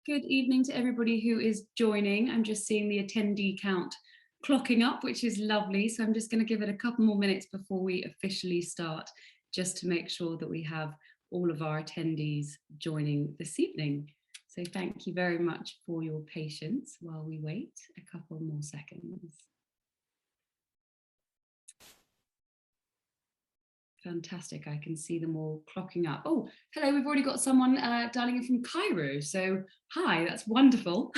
Good evening to everybody who is joining. I'm just seeing the attendee count clocking up, which is lovely. So I'm just going to give it a couple more minutes before we officially start, just to make sure that we have all of our attendees joining this evening. So thank you very much for your patience while we wait a couple more seconds. Fantastic, I can see them all clocking up. Oh, hello, we've already got someone dialing in from Cairo. So hi, that's wonderful.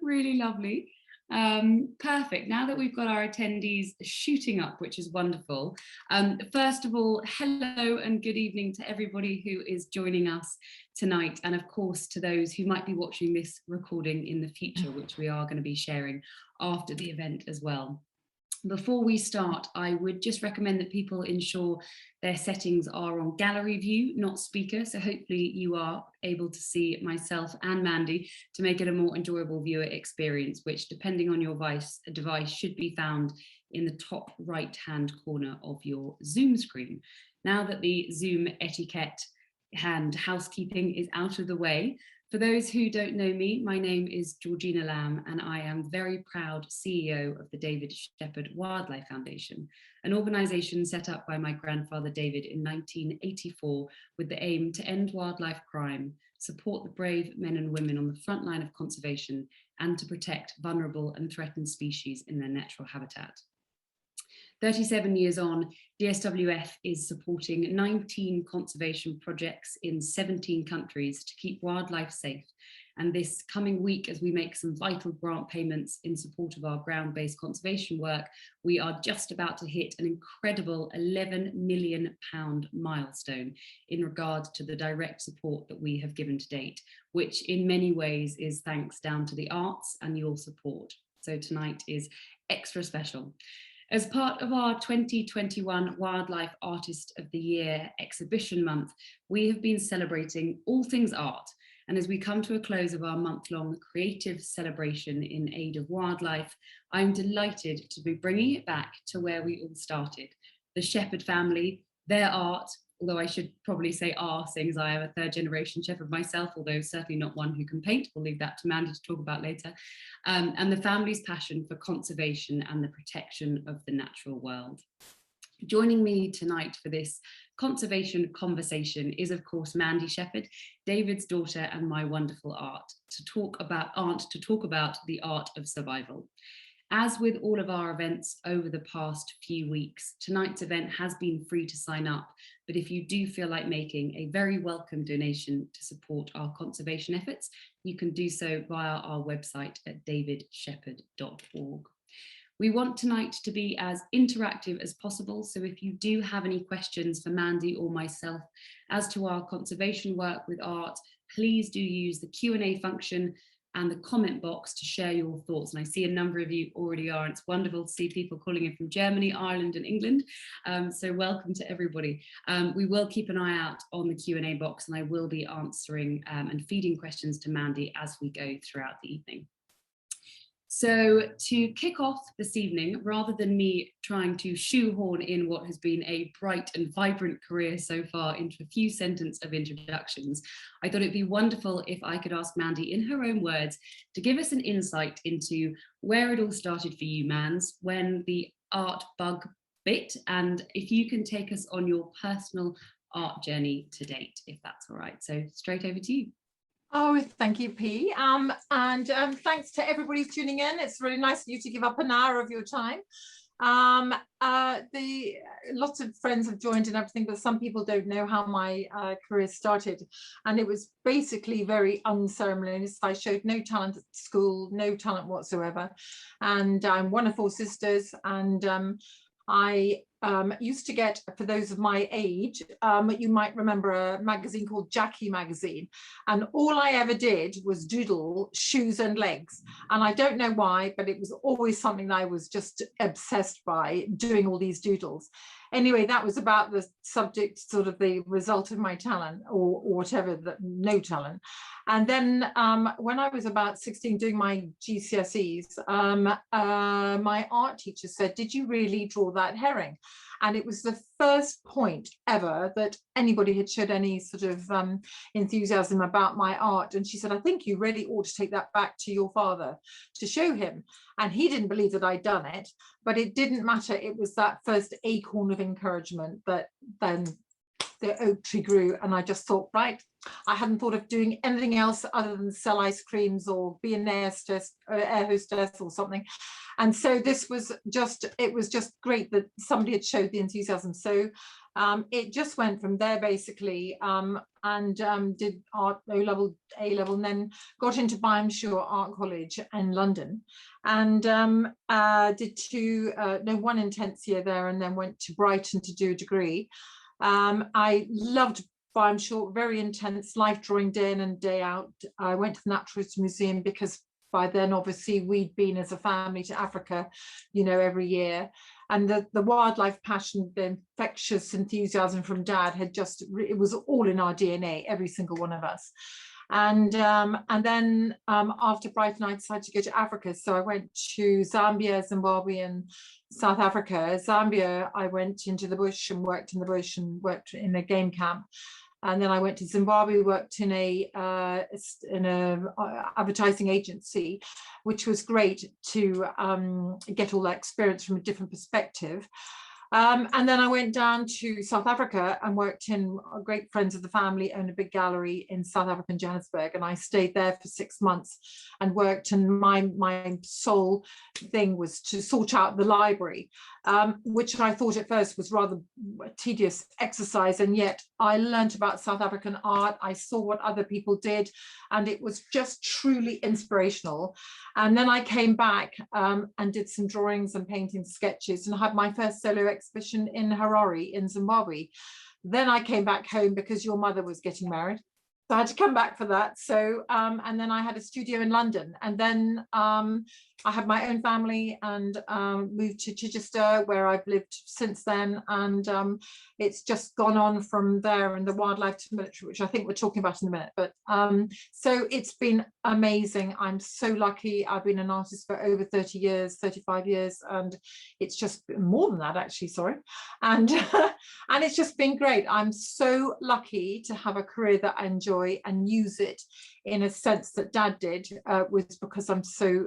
Really lovely. Perfect, now that we've got our attendees shooting up, which is wonderful. First of all, hello and good evening to everybody who is joining us tonight. And of course, to those who might be watching this recording in the future, which we are going to be sharing after the event as well. Before we start, I would just recommend that people ensure their settings are on gallery view, not speaker. So hopefully you are able to see myself and Mandy to make it a more enjoyable viewer experience, which depending on your device should be found in the top right-hand corner of your Zoom screen. Now that the Zoom etiquette and housekeeping is out of the way, for those who don't know me, my name is Georgina Lamb and I am very proud CEO of the David Shepherd Wildlife Foundation, an organisation set up by my grandfather David in 1984 with the aim to end wildlife crime, support the brave men and women on the front line of conservation, and to protect vulnerable and threatened species in their natural habitat. 37 years on, DSWF is supporting 19 conservation projects in 17 countries to keep wildlife safe. And this coming week, as we make some vital grant payments in support of our ground-based conservation work, we are just about to hit an incredible £11 million milestone in regard to the direct support that we have given to date, which in many ways is thanks down to the arts and your support. So tonight is extra special. As part of our 2021 Wildlife Artist of the Year exhibition month, we have been celebrating all things art. And as we come to a close of our month-long creative celebration in aid of wildlife, I'm delighted to be bringing it back to where we all started. The Shepherd family, their art, although I should probably say seeing as I am a third generation Shepherd myself, although certainly not one who can paint. We'll leave that to Mandy to talk about later. And the family's passion for conservation and the protection of the natural world. Joining me tonight for this conservation conversation is, of course, Mandy Shepherd, David's daughter and my wonderful aunt, to talk about the art of survival. As with all of our events over the past few weeks, tonight's event has been free to sign up, but if you do feel like making a very welcome donation to support our conservation efforts, you can do so via our website at davidshepherd.org. We want tonight to be as interactive as possible, so if you do have any questions for Mandy or myself as to our conservation work with art, please do use the Q&A function and the comment box to share your thoughts. And I see a number of you already are. It's wonderful to see people calling in from Germany, Ireland and England. So welcome to everybody. We will keep an eye out on the Q&A box and I will be answering and feeding questions to Mandy as we go throughout the evening. So to kick off this evening, rather than me trying to shoehorn in what has been a bright and vibrant career so far into a few sentences of introductions, I thought it'd be wonderful if I could ask Mandy in her own words to give us an insight into where it all started for you, Mans, when the art bug bit, and if you can take us on your personal art journey to date, if that's all right. So straight over to you. Oh, thank you, P. Thanks to everybody tuning in. It's really nice of you to give up an hour of your time. Lots of friends have joined and everything, but some people don't know how my career started. And it was basically very unceremonious. I showed no talent at school, no talent whatsoever. And I'm one of 4 sisters, and I used to get, for those of my age, you might remember a magazine called Jackie magazine, and all I ever did was doodle shoes and legs, and I don't know why, but it was always something that I was just obsessed by, doing all these doodles. Anyway, that was about the subject, sort of the result of my talent, or whatever, no talent. And then when I was about 16 doing my GCSEs, my art teacher said, "Did you really draw that herring?" And it was the first point ever that anybody had showed any sort of enthusiasm about my art. And she said, I think you really ought to take that back to your father to show him. And he didn't believe that I'd done it, but it didn't matter. It was that first acorn of encouragement that then the oak tree grew. And I just thought, right, I hadn't thought of doing anything else other than sell ice creams or be an air hostess or something. And so this was just, it was just great that somebody had showed the enthusiasm. So it just went from there basically, and did art A-level, and then got into Byamshaw Art College in London, and did one intense year there, and then went to Brighton to do a degree. I loved Byamshaw, very intense, life drawing day in and day out. I went to the Natural History Museum because by then, obviously, we'd been as a family to Africa, you know, every year. And the wildlife passion, the infectious enthusiasm from Dad had just, it was all in our DNA, every single one of us. And then after Brighton, I decided to go to Africa. So I went to Zambia, Zimbabwe, and South Africa. Zambia, I went into the bush and worked in the bush and worked in a game camp. And then I went to Zimbabwe, worked in a advertising agency, which was great to get all that experience from a different perspective. And then I went down to South Africa and worked in, great friends of the family own a big gallery in South African Johannesburg, and I stayed there for 6 months and worked, and my sole thing was to sort out the library, which I thought at first was rather a tedious exercise, and yet I learned about South African art, I saw what other people did, and it was just truly inspirational. And then I came back and did some drawings and painting sketches, and had my first solo exhibition in Harare in Zimbabwe. Then I came back home because your mother was getting married, so I had to come back for that. So and then I had a studio in London, and then I had my own family and moved to Chichester, where I've lived since then, and it's just gone on from there, and the wildlife to military, which I think we're talking about in a minute. But so it's been amazing. I'm so lucky. I've been an artist for over 30 years, 35 years, and it's just more than that, actually, sorry. And and it's just been great. I'm so lucky to have a career that I enjoy and use it in a sense that Dad did, was because I'm so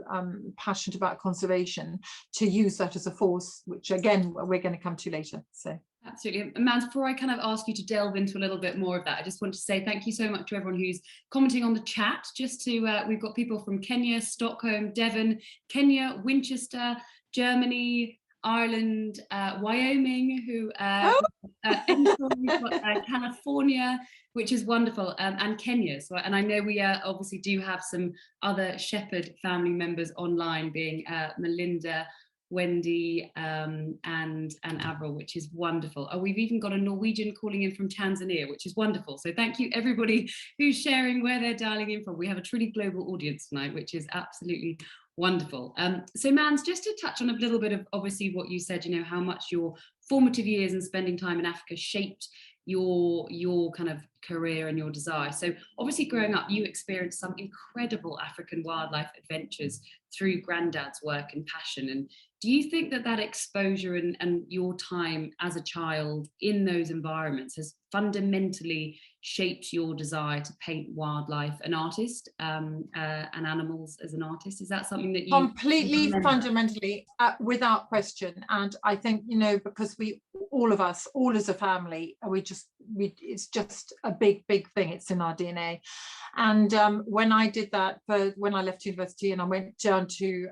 passionate about conservation, to use that as a force, which again we're going to come to later. So absolutely. And Mans, before I kind of ask you to delve into a little bit more of that, I just want to say thank you so much to everyone who's commenting on the chat. Just to we've got people from Kenya, Stockholm, Devon, Kenya, Winchester, Germany, Ireland, Wyoming, who California, which is wonderful, and Kenya. So, and I know we obviously do have some other Shepherd family members online, being Melinda, Wendy, and Avril, which is wonderful. Oh, we've even got a Norwegian calling in from Tanzania, which is wonderful. So thank you everybody who's sharing where they're dialing in from. We have a truly global audience tonight, which is absolutely wonderful. So Mans, just to touch on a little bit of obviously what you said, you know, how much your formative years and spending time in Africa shaped your kind of career and your desire. So obviously growing up, you experienced some incredible African wildlife adventures through Granddad's work and passion. And do you think that that exposure and your time as a child in those environments has fundamentally shaped your desire to paint wildlife, an artist, and animals as an artist? Is that something that you completely fundamentally, without question? And I think, you know, because all of us, all as a family, it's just a big thing. It's in our DNA. And when I did that, when I left university and I went down to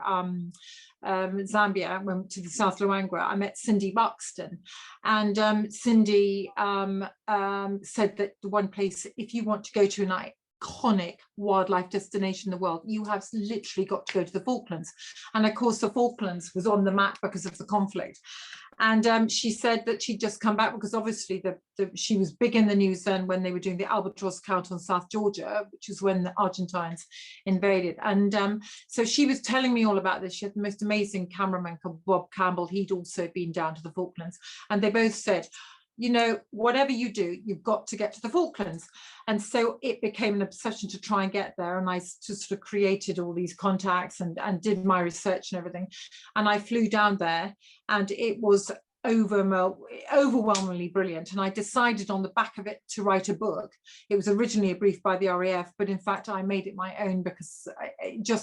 Zambia, I went to the South Luangwa, I met Cindy Buxton, and Cindy said that the one place, if you want to go to an iconic wildlife destination in the world, you have literally got to go to the Falklands. And of course the Falklands was on the map because of the conflict. And she said that she'd just come back because obviously she was big in the news then when they were doing the albatross count on South Georgia, which is when the Argentines invaded. And so she was telling me all about this. She had the most amazing cameraman called Bob Campbell. He'd also been down to the Falklands. And they both said, you know, whatever you do, you've got to get to the Falklands. And so it became an obsession to try and get there. And I just sort of created all these contacts and did my research and everything. And I flew down there, and it was overwhelmingly brilliant, and I decided on the back of it to write a book. It was originally a brief by the RAF, but in fact I made it my own because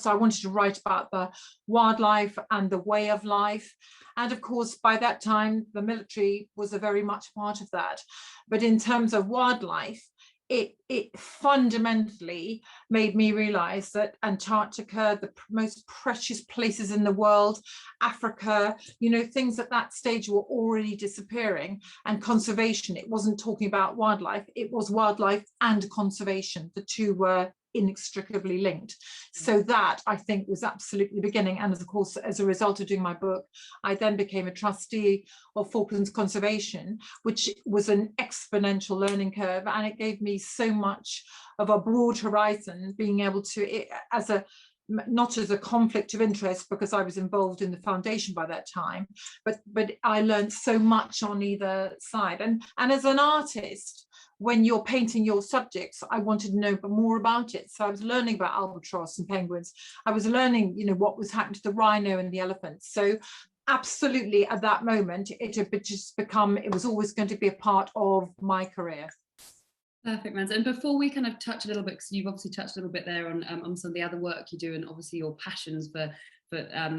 I wanted to write about the wildlife and the way of life. And of course, by that time, the military was a very much part of that. But in terms of wildlife, it fundamentally made me realize that Antarctica, the most precious places in the world, Africa, you know, things at that stage were already disappearing. And conservation, it wasn't talking about wildlife, it was wildlife and conservation. The two were inextricably linked. So that, I think, was absolutely the beginning. And of course, as a result of doing my book, I then became a trustee of Falklands Conservation, which was an exponential learning curve, and it gave me so much of a broad horizon, being able to, not as a conflict of interest because I was involved in the foundation by that time, but I learned so much on either side. And as an artist, when you're painting your subjects, I wanted to know more about it. So I was learning about albatross and penguins. I was learning, you know, what was happening to the rhino and the elephants. So absolutely, at that moment, it had just become, it was always going to be a part of my career. Perfect, Mandy. And before we kind of touch a little bit, because you've obviously touched a little bit there on some of the other work you do, and obviously your passions for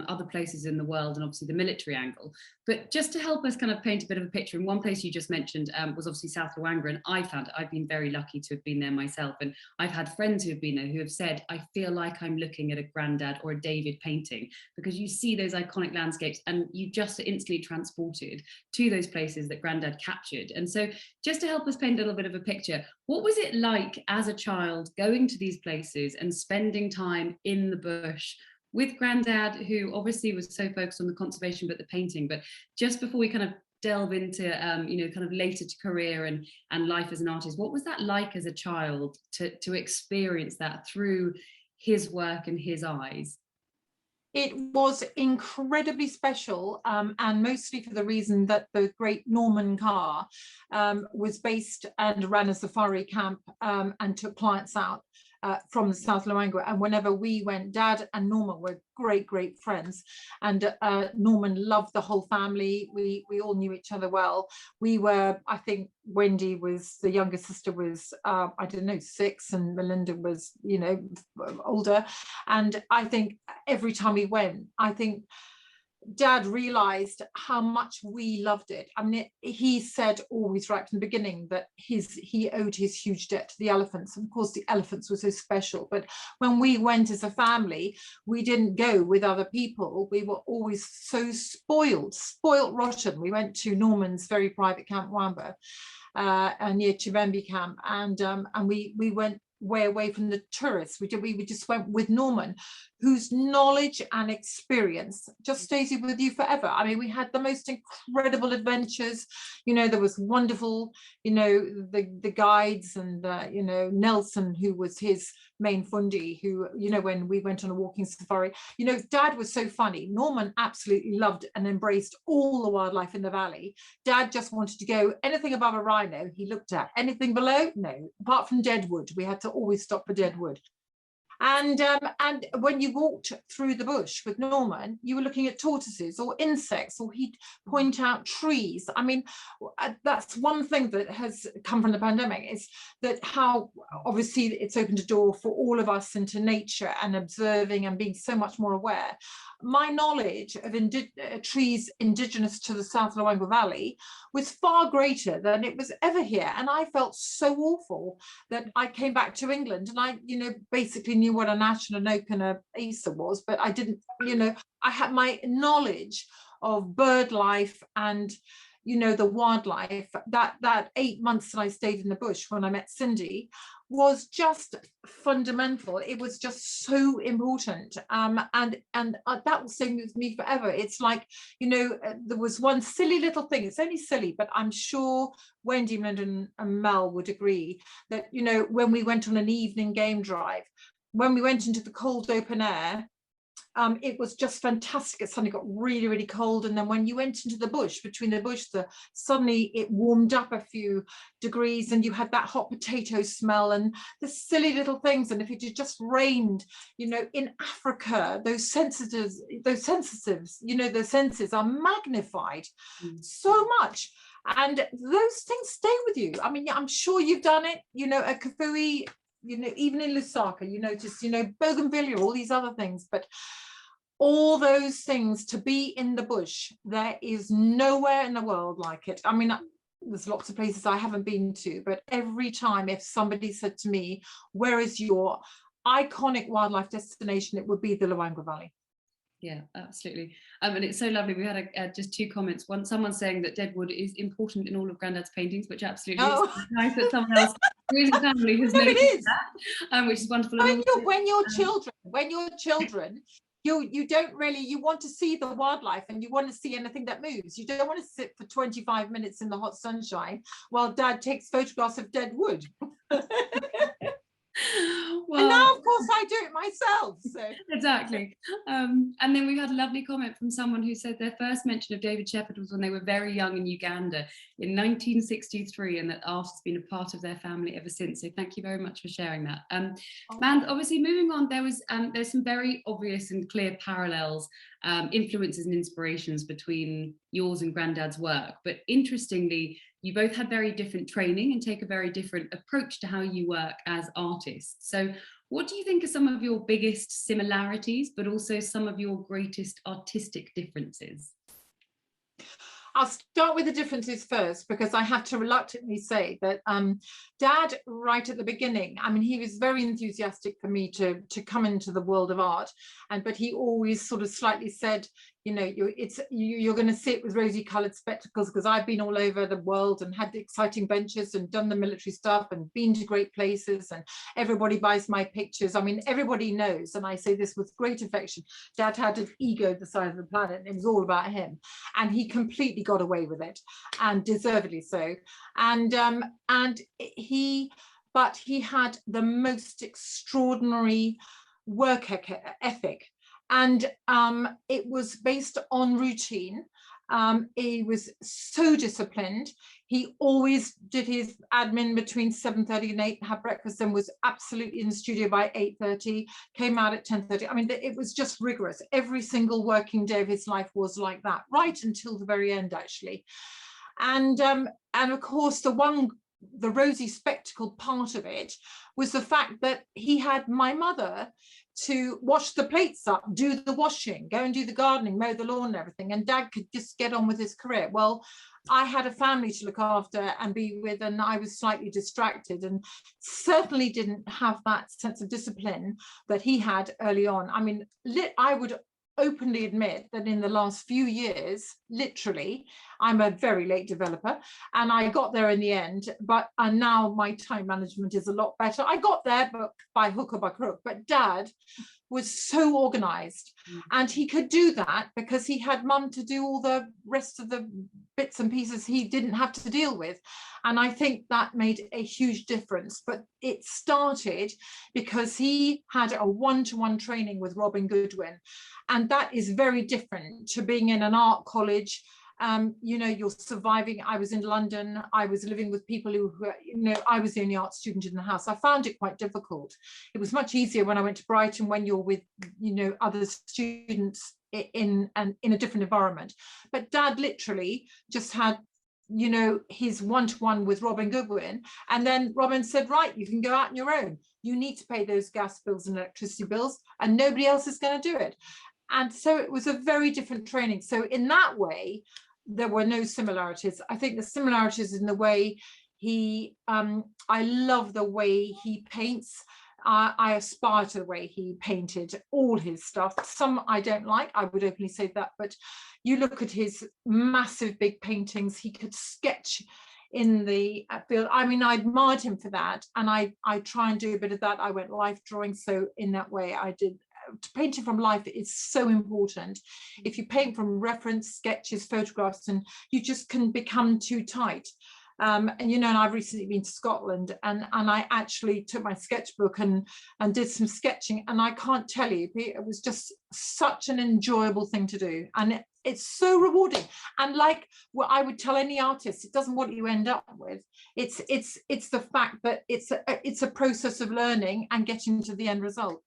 other places in the world, and obviously the military angle. But just to help us kind of paint a bit of a picture, and one place you just mentioned was obviously South Luangwa, and I've been very lucky to have been there myself, and I've had friends who have been there who have said, I feel like I'm looking at a Grandad or a David painting, because you see those iconic landscapes and you just are instantly transported to those places that Grandad captured. And so just to help us paint a little bit of a picture, what was it like as a child going to these places and spending time in the bush with Grandad, who obviously was so focused on the conservation but the painting? But just before we kind of delve into you know, kind of later to career and life as an artist, what was that like as a child to experience that through his work and his eyes? It was incredibly special, and mostly for the reason that the great Norman Carr was based and ran a safari camp and took clients out from the South Luangwa. And whenever we went, Dad and Norman were great friends, and Norman loved the whole family. We all knew each other well. We were, I think Wendy was, the younger sister was I don't know, 6, and Melinda was, you know, older. And I think every time we went, I think Dad realized how much we loved it. I mean, he said always right from the beginning that he owed his huge debt to the elephants. And of course, the elephants were so special. But when we went as a family, we didn't go with other people. We were always so spoiled rotten. We went to Norman's very private Camp Wamba near Chivembe Camp, and we went way away from the tourists. We just went with Norman, whose knowledge and experience just stays with you forever. I mean, we had the most incredible adventures. You know, there was wonderful, you know, the guides, and you know, Nelson, who was his main fundi, who, you know, when we went on a walking safari, you know, Dad was so funny. Norman absolutely loved and embraced all the wildlife in the valley. Dad just wanted to go anything above a rhino he looked at. Anything below, no, apart from deadwood. We had to always stop for deadwood. And when you walked through the bush with Norman, you were looking at tortoises or insects, or he'd point out trees. I mean, that's one thing that has come from the pandemic, is that how obviously it's opened a door for all of us into nature and observing and being so much more aware. My knowledge of trees indigenous to the South Luangwa Valley was far greater than it was ever here. And I felt so awful that I came back to England, and I, you know, basically knew what an ash and an oak and a acer was, but I didn't, you know, I had my knowledge of bird life and, you know, the wildlife. That 8 months that I stayed in the bush when I met Cindy was just fundamental. It was just so important, and that will stay with me forever. It's like, you know, there was one silly little thing. It's only silly, but I'm sure Wendy, Melinda, and Mel would agree that, you know, when we went on an evening game drive, when we went into the cold open air, it was just fantastic. It suddenly got really, really cold. And then when you went into the bush, between the bush, suddenly it warmed up a few degrees and you had that hot potato smell and the silly little things. And if it had just rained, you know, in Africa, those sensitives, you know, the senses are magnified so much. And those things stay with you. I mean, I'm sure you've done it, you know, at Kafui, you know, even in Lusaka, you notice, you know, bougainvillea, all these other things, but all those things, to be in the bush, there is nowhere in the world like it. I mean, there's lots of places I haven't been to, but every time if somebody said to me, where is your iconic wildlife destination, it would be the Luangwa Valley. Yeah, absolutely. And it's so lovely. We had just 2 comments. One, someone saying that deadwood is important in all of Grandad's paintings, which absolutely is. It's nice that someone else who is a family has noticed that, which is wonderful. When your children, you don't really, you want to see the wildlife and you want to see anything that moves. You don't want to sit for 25 minutes in the hot sunshine while Dad takes photographs of dead wood. Well, and now of course I do it myself, so exactly. And then we had a lovely comment from someone who said their first mention of David Shepherd was when they were very young in Uganda in 1963, and that art has been a part of their family ever since. So thank you very much for sharing that. Man, obviously moving on, there's some very obvious and clear parallels, influences and inspirations between yours and Grandad's work, but interestingly, you both had very different training and take a very different approach to how you work as artists. So what do you think are some of your biggest similarities, but also some of your greatest artistic differences? I'll start with the differences first, because I have to reluctantly say that Dad, right at the beginning, I mean, he was very enthusiastic for me to come into the world of art, but he always sort of slightly said, you know, you're going to sit with rosy coloured spectacles, because I've been all over the world and had exciting ventures and done the military stuff and been to great places, and everybody buys my pictures. I mean, everybody knows, and I say this with great affection, Dad had an ego the size of the planet, and it was all about him, and he completely got away with it, and deservedly so. But he had the most extraordinary work ethic. And it was based on routine. He was so disciplined. He always did his admin between 7:30 and 8, had breakfast, and was absolutely in the studio by 8:30, came out at 10:30. I mean, it was just rigorous. Every single working day of his life was like that, right until the very end, actually. And of course, the rosy spectacle part of it was the fact that he had my mother to wash the plates up, do the washing, go and do the gardening, mow the lawn and everything, and Dad could just get on with his career. Well, I had a family to look after and be with, and I was slightly distracted and certainly didn't have that sense of discipline that he had early on. I mean, I would openly admit that in the last few years, literally, I'm a very late developer, and I got there in the end, but now my time management is a lot better. I got there, but by hook or by crook. But Dad was so organized, and he could do that because he had Mum to do all the rest of the bits and pieces he didn't have to deal with. And I think that made a huge difference. But it started because he had a one-to-one training with Robin Goodwin, and that is very different to being in an art college. You know, you're surviving. I was in London. I was living with people who, you know, I was the only art student in the house. I found it quite difficult. It was much easier when I went to Brighton, when you're with, you know, other students in a different environment. But Dad literally just had, you know, his one-to-one with Robin Goodwin. And then Robin said, right, you can go out on your own. You need to pay those gas bills and electricity bills, and nobody else is going to do it. And so it was a very different training. So in that way, there were no similarities. I think the similarities in the way I love the way he paints. I aspire to the way he painted all his stuff. Some I don't like, I would openly say that, but you look at his massive big paintings, he could sketch in the field. I mean, I admired him for that, and I try and do a bit of that. I went life drawing, so in that way I did. Painting from life is so important. If you paint from reference, sketches, photographs, and you just can become too tight. And and I've recently been to Scotland, and I actually took my sketchbook and did some sketching, and I can't tell you, it was just such an enjoyable thing to do, and it's so rewarding. And like what I would tell any artist, it doesn't what you end up with. It's the fact that it's a process of learning and getting to the end result.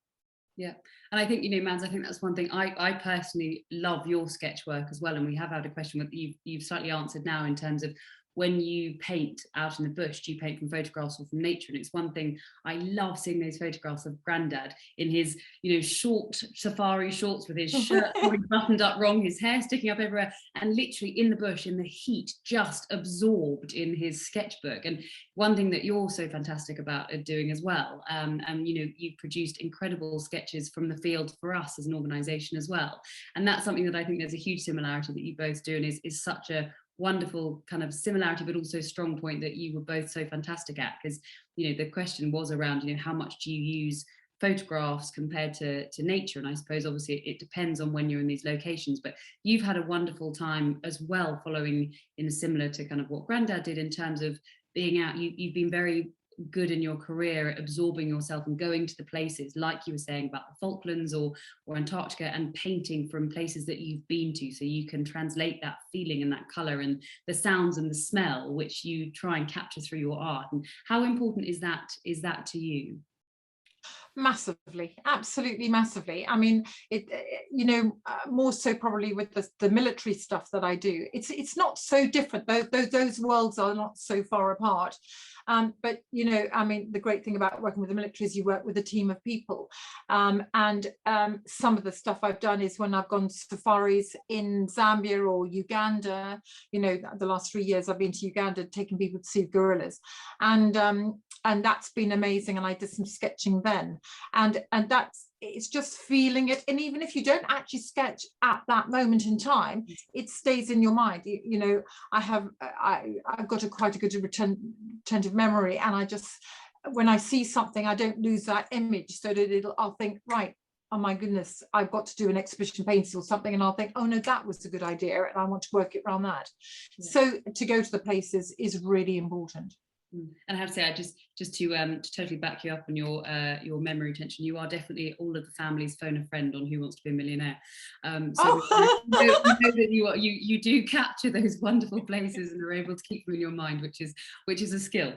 Yeah, and I think, Mans, I think that's one thing I personally love your sketch work as well. And we have had a question that you've slightly answered now, in terms of when you paint out in the bush, do you paint from photographs or from nature? And it's one thing I love, seeing those photographs of Grandad in his, short safari shorts, with his shirt probably buttoned up wrong, his hair sticking up everywhere, and literally in the bush in the heat, just absorbed in his sketchbook. And one thing that you're so fantastic about doing as well, and you've produced incredible sketches from the field for us as an organisation as well. And that's something that I think there's a huge similarity that you both do, and is such a wonderful kind of similarity, but also strong point that you were both so fantastic at. Because the question was around how much do you use photographs compared to nature, and I suppose obviously it depends on when you're in these locations, but you've had a wonderful time as well, following in a similar to kind of what Grandad did, in terms of being out. You've been very good in your career at absorbing yourself and going to the places, like you were saying about the Falklands or Antarctica, and painting from places that you've been to, so you can translate that feeling and that colour and the sounds and the smell, which you try and capture through your art. And how important is that to you? Massively, absolutely massively. I mean, more so probably with the military stuff that I do. It's not so different. Those worlds are not so far apart. But I mean, the great thing about working with the military is you work with a team of people. And some of the stuff I've done is when I've gone safaris in Zambia or Uganda. The last 3 years I've been to Uganda, taking people to see gorillas, and that's been amazing. And I did some sketching then, and it's just feeling it. And even if you don't actually sketch at that moment in time, it stays in your mind. I've got quite a good retentive memory, and I just, when I see something, I don't lose that image, so that I'll think, right, oh my goodness, I've got to do an exhibition painting or something, and I'll think, oh no, that was a good idea, and I want to work it around that. Yeah. So to go to the places is really important. And I have to say, I just to totally back you up on your memory retention, you are definitely all of the family's phone a friend on Who Wants to Be a Millionaire. So we know that you do capture those wonderful places and are able to keep them in your mind, which is a skill.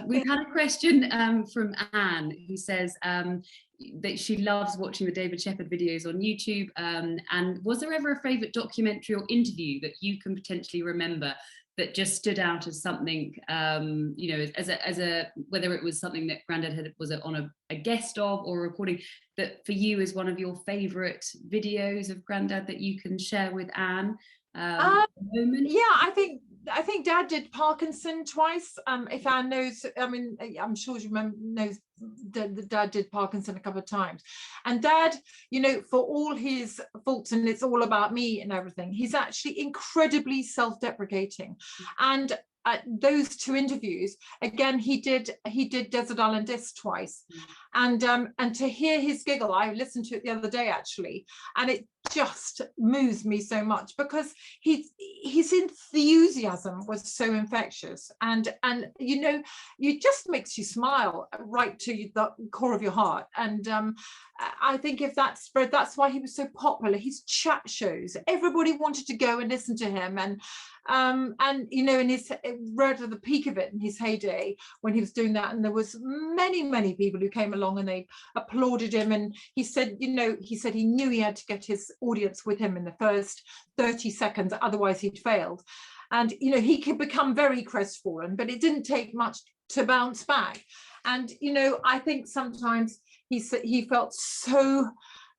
We've had a question from Anne, who says that she loves watching the David Shepherd videos on YouTube. And was there ever a favourite documentary or interview that you can potentially remember that just stood out as something, as a whether it was something that Grandad was on a guest of or a recording, that for you is one of your favourite videos of Grandad that you can share with Anne? Yeah, I think Dad did Parkinson twice. If Anne knows, I mean, I'm sure she knows that Dad did Parkinson a couple of times. And Dad, for all his faults, and it's all about me and everything, he's actually incredibly self-deprecating. And those two interviews, again, he did Desert Island Disc twice, and to hear his giggle, I listened to it the other day actually, and it just moves me so much, because his enthusiasm was so infectious, and it just makes you smile right to the core of your heart. And I think if that spread, that's why he was so popular. His chat shows, everybody wanted to go and listen to him, and in his right at the peak of it in his heyday when he was doing that, and there was many people who came along and they applauded him, and he said he knew he had to get his audience with him in the first 30 seconds, otherwise he'd failed. And he could become very crestfallen, but it didn't take much to bounce back. And I think sometimes he felt so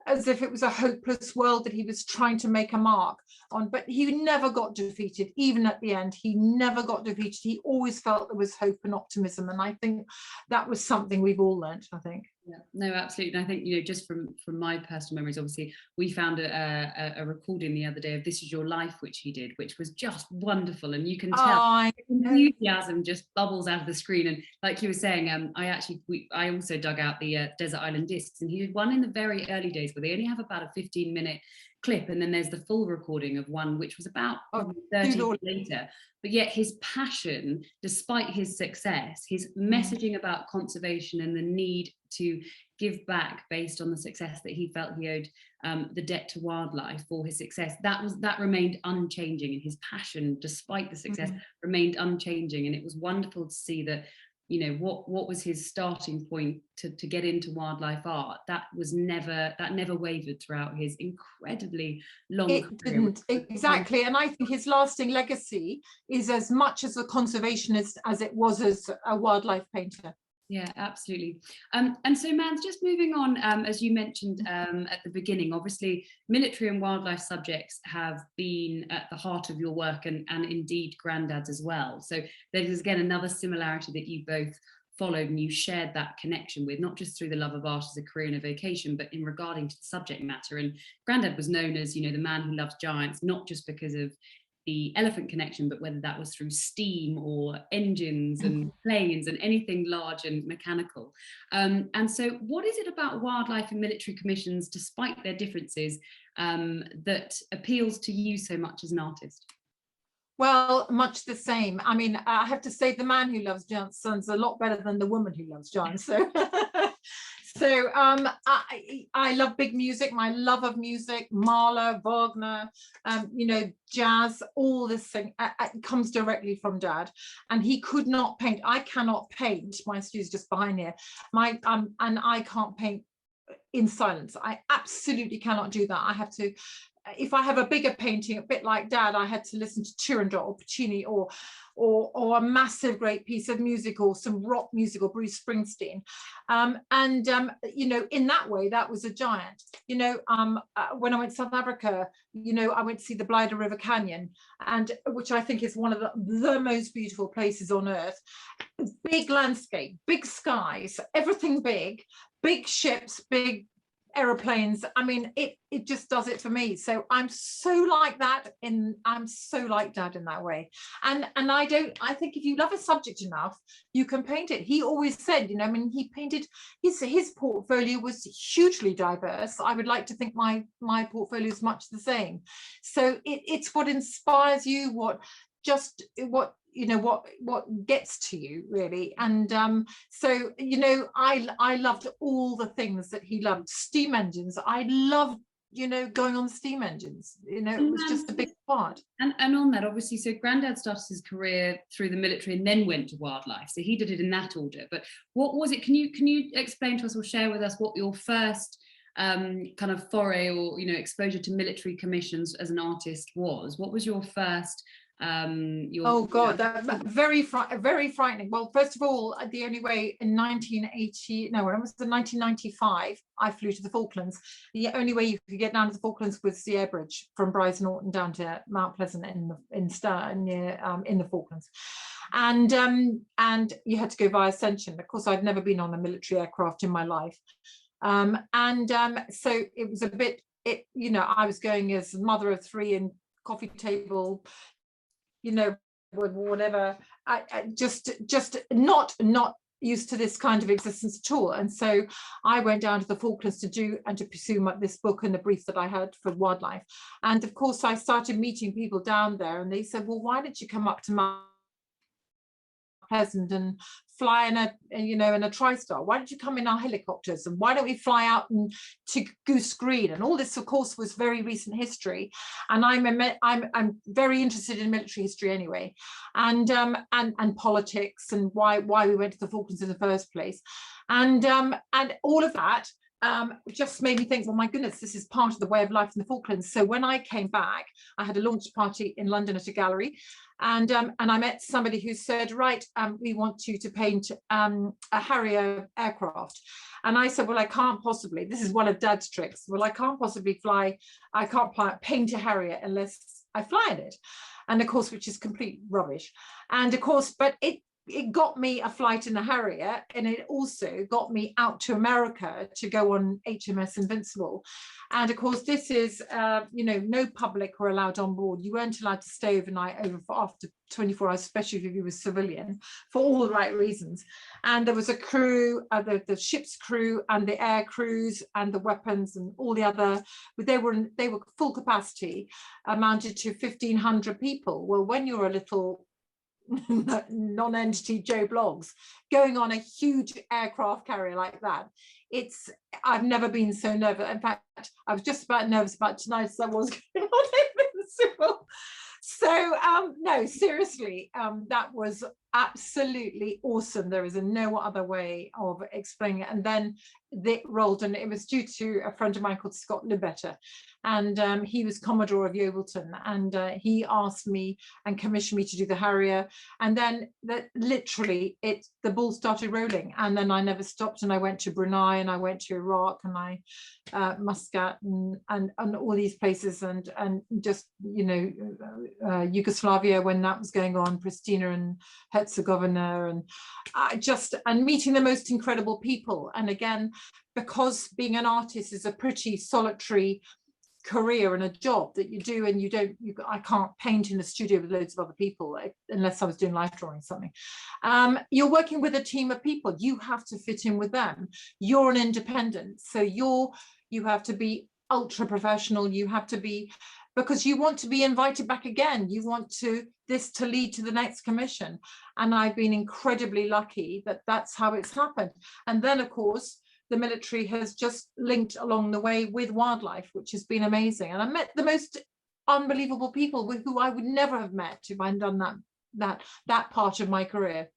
as if it was a hopeless world that he was trying to make a mark on, but he never got defeated. Even at the end, he never got defeated. He always felt there was hope and optimism, and I think that was something we've all learnt, I think. Yeah, no, absolutely. And I think, just from my personal memories, obviously, we found a recording the other day of This Is Your Life, which he did, which was just wonderful. And you can tell enthusiasm just bubbles out of the screen. And like you were saying, I also dug out the Desert Island Discs, and he did one in the very early days where they only have about a 15-minute clip, and then there's the full recording of one which was about 30 years later. But yet his passion, despite his success, his messaging about conservation and the need to give back based on the success that he felt he owed, the debt to wildlife for his success, that remained unchanging, and his passion, despite the success, remained unchanging. And it was wonderful to see that, you know, what was his starting point to get into wildlife art, that never wavered throughout his incredibly long career. Exactly. And I think his lasting legacy is as much as a conservationist as it was as a wildlife painter. Yeah, absolutely. And so, Mans, just moving on, as you mentioned at the beginning, obviously military and wildlife subjects have been at the heart of your work, and indeed Grandad's as well. So there's again another similarity that you both followed and you shared that connection with, not just through the love of art as a career and a vocation, but in regarding to the subject matter. And Grandad was known as, you know, the man who loves giants, not just because of the elephant connection, but whether that was through steam or engines and planes and anything large and mechanical. And so what is it about wildlife and military commissions, despite their differences, that appeals to you so much as an artist? Well, much the same. I mean, I have to say the man who loves giants sounds a lot better than the woman who loves giants. So So I love big music. My love of music, Mahler, Wagner, you know, jazz, all this thing comes directly from Dad. And he could not paint. I cannot paint. My studio's just behind here. And I can't paint in silence. I absolutely cannot do that. I have to, if I have a bigger painting, a bit like Dad, I had to listen to Turandot or Puccini or a massive great piece of music or some rock music or Bruce Springsteen. You know, in that way, that was a giant. You know, when I went to South Africa, you know, I went to see the Blythe River Canyon, and which I think is one of the most beautiful places on earth. Big landscape, big skies, everything big ships, big aeroplanes. I mean, it just does it for me. So I'm so like that, I'm so like Dad in that way. And I think if you love a subject enough, you can paint it. He always said, you know, I mean, he painted, his portfolio was hugely diverse. I would like to think my portfolio is much the same. So it's what inspires you, what you know, what gets to you, really. And so, you know, I loved all the things that he loved. Steam engines, I loved, you know, going on steam engines, you know, it was just a big part. And on that, obviously, so Grandad started his career through the military and then went to wildlife, so he did it in that order. But what was it, can you explain to us or share with us what your first kind of foray or, you know, exposure to military commissions as an artist was? What was your first oh God, that very frightening. Well, first of all, the only way in 1995 I flew to the Falklands. The only way you could get down to the Falklands was the air bridge from Brighton Norton down to Mount Pleasant in the Falklands, and you had to go via Ascension. Of course, I'd never been on a military aircraft in my life, so it was a bit, you know, I was going as mother of three and coffee table, you know, whatever. I just not used to this kind of existence at all. And so I went down to the Falklands to pursue this book and the brief that I had for wildlife. And of course, I started meeting people down there, and they said, well, why did you come up to Mount Pleasant and fly in a TriStar? Why don't you come in our helicopters, and why don't we fly out to Goose Green? And all this, of course, was very recent history, and I'm very interested in military history anyway, and politics, and why we went to the Falklands in the first place, and all of that just made me think, well, my goodness, this is part of the way of life in the Falklands. So when I came back, I had a launch party in London at a gallery, and I met somebody who said, right, we want you to paint a Harrier aircraft. And I said, well, I can't possibly, this is one of Dad's tricks, well, I can't paint a Harrier unless I fly in it. And of course, which is complete rubbish. And of course, but it got me a flight in the Harrier, and it also got me out to America to go on HMS Invincible. And of course, this is, you know, no public were allowed on board. You weren't allowed to stay overnight after 24 hours, especially if you were civilian, for all the right reasons. And there was a crew, the ship's crew and the air crews and the weapons and all the other, but they were full capacity, amounted to 1,500 people. Well, when you're a little non-entity Joe Bloggs going on a huge aircraft carrier like that, I've never been so nervous. In fact, I was just about nervous about tonight as I was going on Invincible. So no, seriously, that was absolutely awesome. There is no other way of explaining it. And then it rolled, and it was due to a friend of mine called Scott Libbetter, and he was Commodore of Yeovilton, and he asked me and commissioned me to do the Harrier, and then literally the ball started rolling, and then I never stopped, and I went to Brunei, and I went to Iraq, and I Muscat, and all these places, and just, you know, Yugoslavia when that was going on, Pristina and Herzegovina, and meeting the most incredible people. And again, because being an artist is a pretty solitary career and a job that you do, and I can't paint in a studio with loads of other people unless I was doing life drawing or something. You're working with a team of people. You have to fit in with them. You're an independent, so you have to be ultra professional. You have to be, because you want to be invited back again. You want this to lead to the next commission. And I've been incredibly lucky that that's how it's happened. And then, of course, the military has just linked along the way with wildlife, which has been amazing. And I met the most unbelievable people with who I would never have met if I'd done that part of my career.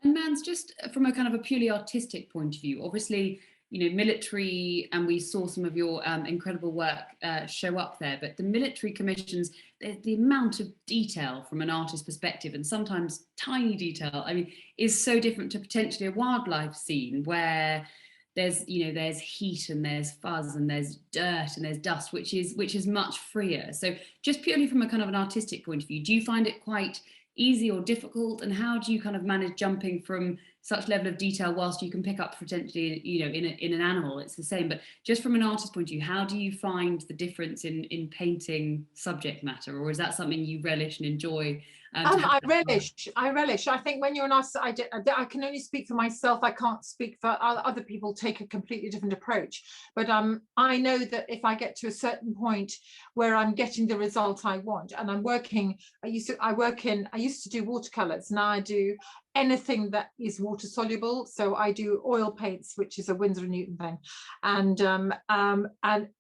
And Mans, just from a kind of a purely artistic point of view, obviously, you know, military, and we saw some of your incredible work show up there, but the military commissions, the amount of detail from an artist's perspective, and sometimes tiny detail, I mean, is so different to potentially a wildlife scene where there's heat and there's fuzz and there's dirt and there's dust, which is much freer. So just purely from a kind of an artistic point of view, do you find it quite easy or difficult, and how do you kind of manage jumping from such level of detail whilst you can pick up potentially, you know, in an animal, it's the same, but just from an artist's point of view, how do you find the difference in painting subject matter, or is that something you relish and enjoy? I relish. I think when you're an artist, I can only speak for myself. I can't speak for other people. Take a completely different approach. But I know that if I get to a certain point where I'm getting the result I want, and I'm working, I used to do watercolors. Now I do anything that is water soluble. So I do oil paints, which is a Winsor & Newton thing, and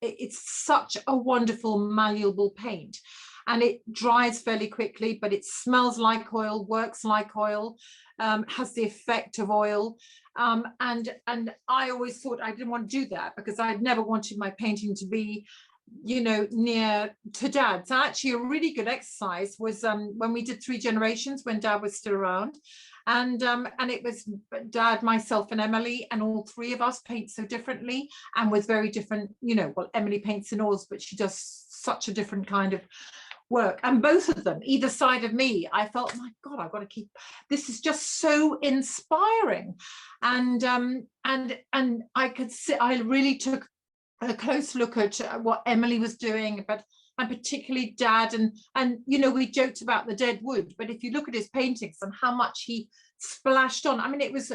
it's such a wonderful malleable paint. And it dries fairly quickly, but it smells like oil, works like oil, has the effect of oil. And I always thought I didn't want to do that because I'd never wanted my painting to be, you know, near to Dad. So actually a really good exercise was when we did 3 Generations, when Dad was still around. And it was Dad, myself and Emily, and all 3 of us paint so differently and with very different, you know, well, Emily paints in oils, but she does such a different kind of work, and both of them either side of me, I felt, my God, I've got to keep, this is just so inspiring. And I could see, I really took a close look at what Emily was doing, and particularly Dad, and you know, we joked about the dead wood, but if you look at his paintings and how much he splashed on, I mean, it was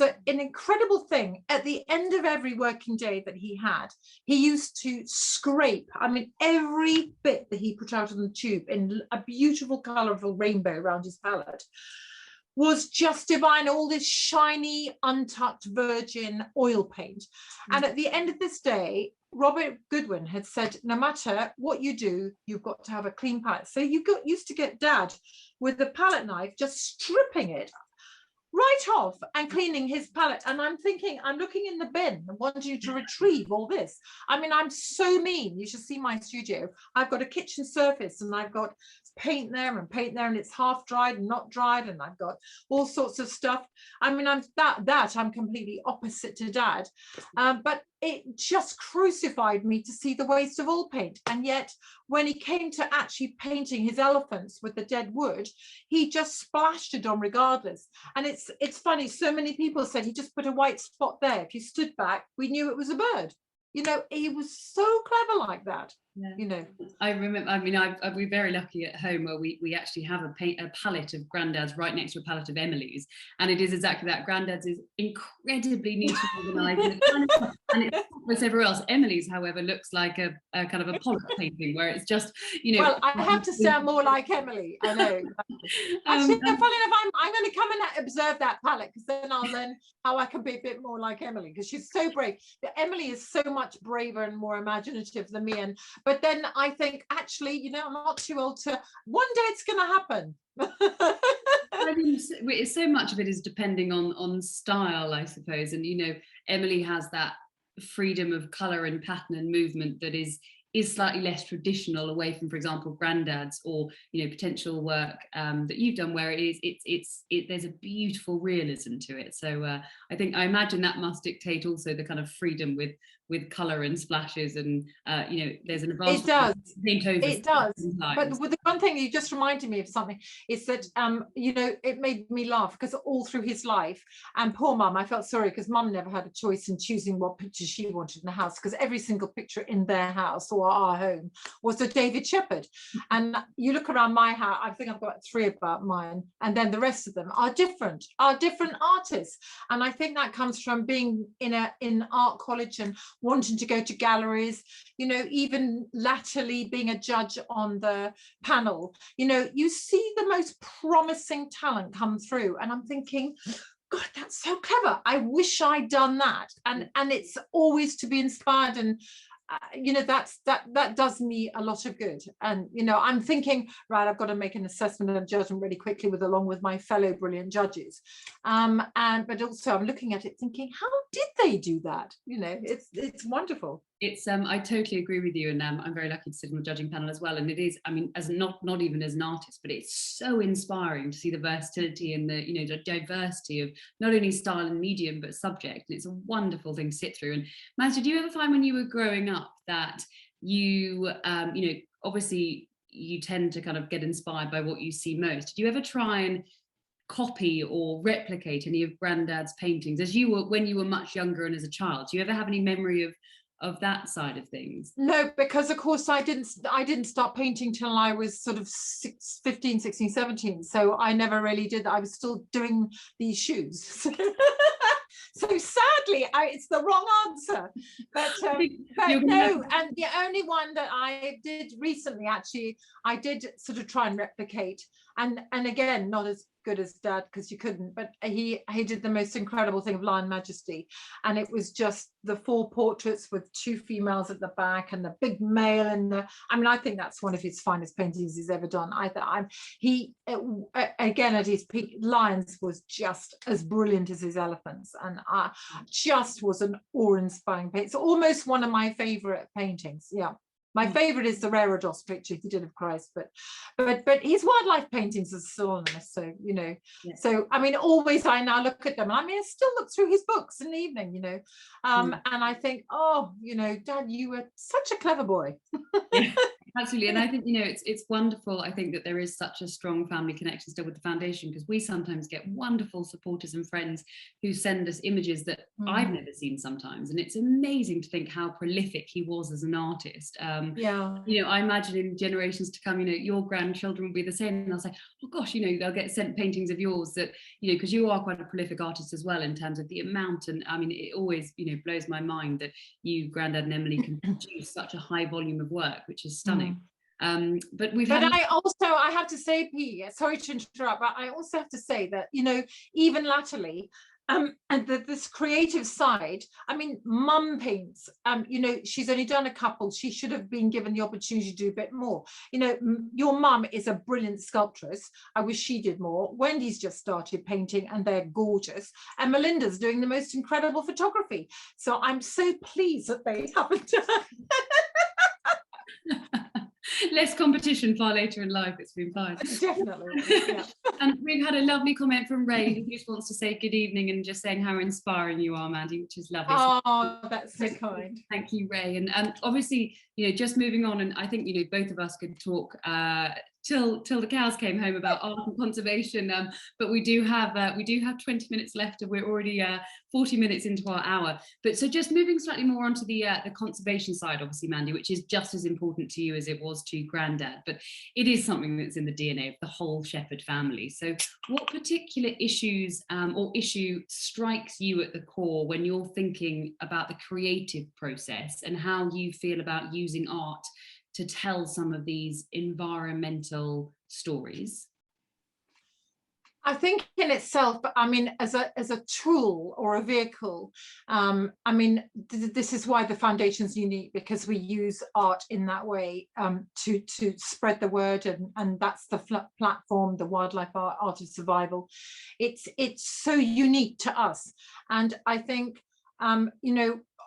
an incredible thing. At the end of every working day that he had, he used to scrape, I mean, every bit that he put out on the tube in a beautiful colourful rainbow around his palette was just divine, all this shiny, untouched virgin oil paint. And at the end of this day, Robert Goodwin had said, no matter what you do, you've got to have a clean palette. So you used to get Dad with a palette knife, just stripping it right off and cleaning his palette. And I'm thinking, I'm looking in the bin and wanting to retrieve all this. I mean, I'm so mean. You should see my studio. I've got a kitchen surface and I've got paint there and paint there, and it's half dried and not dried, and I've got all sorts of stuff. I mean, I'm completely opposite to Dad, but it just crucified me to see the waste of all paint. And yet when he came to actually painting his elephants with the dead wood, he just splashed it on regardless. And it's funny, so many people said he just put a white spot there. If you stood back, we knew it was a bird. You know, he was so clever like that. Yeah. You know, I remember, I mean, we're very lucky at home where we actually have a palette of Grandad's right next to a palette of Emily's, and it is exactly that. Grandad's is incredibly neat and organised, and it's with everywhere else. Emily's, however, looks like a kind of a Pollock painting where it's just, you know. Well, I have to say I'm more like Emily. I know. Actually, funny enough, I'm going to come and observe that palette, because then I'll learn how I can be a bit more like Emily, because she's so brave. Emily is so much braver and more imaginative than me, but then I think, actually, you know, I'm not too old to, one day it's going to happen. I mean, so much of it is depending on style, I suppose. And, you know, Emily has that freedom of colour and pattern and movement that is slightly less traditional, away from, for example, Grandad's, or, you know, potential work that you've done, where there's a beautiful realism to it. So I imagine that must dictate also the kind of freedom with colour and splashes, and you know, there's an advantage. It does. But with the one thing, you just reminded me of something, is that you know, it made me laugh, because all through his life, and poor Mum, I felt sorry, because Mum never had a choice in choosing what pictures she wanted in the house, because every single picture in their house or our home was a David Shepherd. And you look around my house, I think I've got 3 about mine, and then the rest of them are different artists. And I think that comes from being in art college and wanting to go to galleries, you know, even latterly being a judge on the panel. You know, you see the most promising talent come through, and I'm thinking, God, that's so clever. I wish I'd done that. And it's always to be inspired, and you know, that does me a lot of good. And, you know, I'm thinking, right, I've got to make an assessment and judgment really quickly along with my fellow brilliant judges. But also I'm looking at it thinking, how did they do that? You know, it's wonderful. It's I totally agree with you, and I'm very lucky to sit on the judging panel as well. And it is, I mean, as not even as an artist, but it's so inspiring to see the versatility and the, you know, the diversity of not only style and medium but subject. And it's a wonderful thing to sit through. And Maz, did you ever find when you were growing up that you you know, obviously you tend to kind of get inspired by what you see most? Did you ever try and copy or replicate any of Grandad's paintings as you were, when you were much younger and as a child? Do you ever have any memory of that side of things? No, because of course I didn't start painting till I was sort of 15, 16, 17. So I never really did that. I was still doing these shoes. So sadly, it's the wrong answer. But no, and the only one that I did recently, actually, I did sort of try and replicate. And again, not as good as Dad, because you couldn't, but he did the most incredible thing of Lion Majesty, and it was just the 4 portraits with 2 females at the back and the big male, and I mean, I think that's one of his finest paintings he's ever done. Again, at his peak, lions was just as brilliant as his elephants, and just was an awe-inspiring painting. It's almost one of my favorite paintings. Yeah. My favorite is the Reredos picture he did of Christ, but his wildlife paintings are so nice. So, you know, yeah. So I mean, always I now look at them, and I mean, I still look through his books in the evening, you know, and I think, oh, you know, Dad, you were such a clever boy. Yeah, absolutely. And I think, you know, it's wonderful. I think that there is such a strong family connection still with the foundation, because we sometimes get wonderful supporters and friends who send us images that I've never seen sometimes, and it's amazing to think how prolific he was as an artist. Yeah, you know, I imagine in generations to come, you know, your grandchildren will be the same, and I'll say, oh gosh, you know, they'll get sent paintings of yours that, you know, because you are quite a prolific artist as well in terms of the amount. And I mean, it always, you know, blows my mind that you, Grandad and Emily, can produce such a high volume of work, which is stunning. But I have to say, P, sorry to interrupt, but I also have to say that, you know, even latterly, and this creative side, I mean, Mum paints, you know, she's only done a couple. She should have been given the opportunity to do a bit more. You know, your mum is a brilliant sculptress. I wish she did more. Wendy's just started painting, and they're gorgeous. And Melinda's doing the most incredible photography. So I'm so pleased that they haven't done. Less competition far later in life. It's been fine. Definitely. Yeah. And we've had a lovely comment from Ray, who just wants to say good evening and just saying how inspiring you are, Mandy, which is lovely. Oh, that's so kind. Thank you, Ray. And obviously, just moving on, and I think both of us could talk till the cows came home about art and conservation, but we do have 20 minutes left, and we're already 40 minutes into our hour. But so just moving slightly more onto the conservation side, obviously, Mandy, which is just as important to you as it was to Grandad, but it is something that's in the DNA of the whole Shepherd family. So what particular issues or issue strikes you at the core when you're thinking about the creative process and how you feel about using art to tell some of these environmental stories? I think in itself, but I mean, as a tool or a vehicle, I mean, this is why the foundation's unique, because we use art in that way to spread the word, and that's the platform, the wildlife art of survival. It's so unique to us, and I think